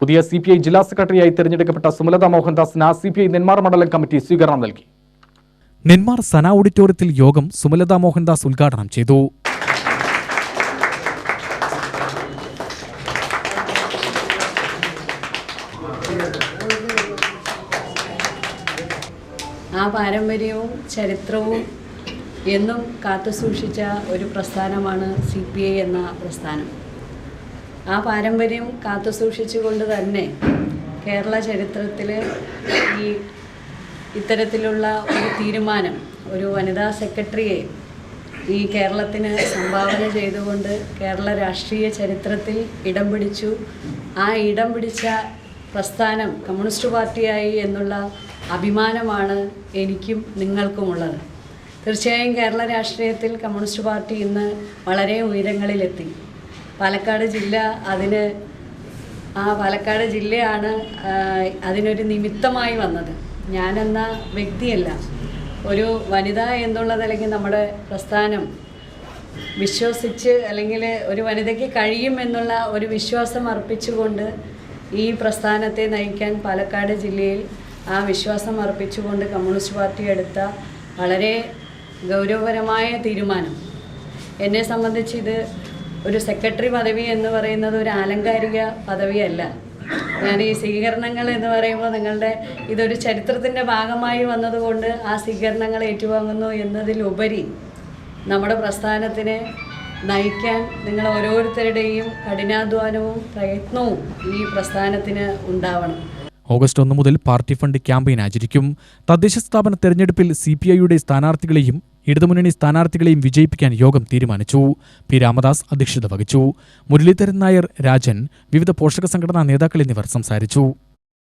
പുതിയ CPI ജില്ലാ സെക്രട്ടറിയായി തെരഞ്ഞെടുക്കപ്പെട്ട സുമലത മോഹൻദാസിന് CPI നെന്മാർ മണ്ഡലം കമ്മിറ്റി സ്വീകരണം നൽകി. നെന്മാർ സന ഓഡിറ്റോറിയത്തിൽ യോഗം സുമലത മോഹൻദാസ് ഉദ്ഘാടനം ചെയ്തു. ആ പാരമ്പര്യവും ചരിത്രവും എന്നും കാത്തുസൂക്ഷിച്ച ഒരു പ്രസ്ഥാനമാണ് CPI എന്ന പ്രസ്ഥാനം. ആ പാരമ്പര്യം കാത്തുസൂക്ഷിച്ചുകൊണ്ട് തന്നെ കേരള ചരിത്രത്തിൽ ഇത്തരത്തിലുള്ള ഒരു തീരുമാനം, ഒരു വനിതാ സെക്രട്ടറിയെ ഈ കേരളത്തിന് സംഭാവന ചെയ്തുകൊണ്ട് കേരള രാഷ്ട്രീയ ചരിത്രത്തിൽ ഇടം പിടിച്ചു. ആ ഇടം പിടിച്ച പ്രസ്ഥാനം കമ്മ്യൂണിസ്റ്റ് പാർട്ടിയായി എന്നുള്ള അഭിമാനമാണ് എനിക്കും നിങ്ങൾക്കുമുള്ളത്. തീർച്ചയായും കേരള രാഷ്ട്രീയത്തിൽ കമ്മ്യൂണിസ്റ്റ് പാർട്ടി ഇന്ന് വളരെ ഉയരങ്ങളിലെത്തി. പാലക്കാട് ജില്ല പാലക്കാട് ജില്ലയാണ് അതിനൊരു നിമിത്തമായി വന്നത്. ഞാനെന്ന വ്യക്തിയല്ല, ഒരു വനിത എന്നുള്ള നിലയ്ക്ക് നമ്മുടെ പ്രസ്ഥാനം വിശ്വസിച്ച്, അല്ലെങ്കിൽ ഒരു വനിതയ്ക്ക് കഴിയുമെന്നുള്ള ഒരു വിശ്വാസം അർപ്പിച്ചുകൊണ്ട് ഈ പ്രസ്ഥാനത്തെ നയിക്കാൻ പാലക്കാട് ജില്ലയിൽ ആ വിശ്വാസം അർപ്പിച്ചുകൊണ്ട് കമ്മ്യൂണിസ്റ്റ് പാർട്ടി എടുത്ത വളരെ ഗൗരവപരമായ തീരുമാനം. എന്നെ സംബന്ധിച്ച് ഇത് ഒരു സെക്രട്ടറി പദവി എന്ന് പറയുന്നത് ഒരു ആലങ്കാരിക പദവിയല്ല. ഞാൻ ഈ സ്വീകരണങ്ങൾ എന്ന് പറയുമ്പോൾ ഇതൊരു ചരിത്രത്തിൻ്റെ ഭാഗമായി വന്നതുകൊണ്ട് ആ സ്വീകരണങ്ങൾ ഏറ്റുവാങ്ങുന്നു എന്നതിലുപരി നമ്മുടെ പ്രസ്ഥാനത്തിനെ നയിക്കാൻ നിങ്ങൾ ഓരോരുത്തരുടെയും കഠിനാധ്വാനവും പ്രയത്നവും ഈ പ്രസ്ഥാനത്തിന് ഉണ്ടാവണം. ഓഗസ്റ്റ് 1 മുതൽ പാർട്ടി ഫണ്ട് ക്യാമ്പയിൻ ആചരിക്കും. തദ്ദേശ സ്ഥാപന തെരഞ്ഞെടുപ്പിൽ CPIയുടെ സ്ഥാനാർത്ഥികളെയും ഇടതുമുന്നണി സ്ഥാനാർത്ഥികളെയും വിജയിപ്പിക്കാൻ യോഗം തീരുമാനിച്ചു. P. രാമദാസ് അധ്യക്ഷത വഹിച്ചു. മുരളീധരൻ നായർ, രാജൻ, വിവിധ പോഷക സംഘടനാ നേതാക്കൾ എന്നിവർ സംസാരിച്ചു.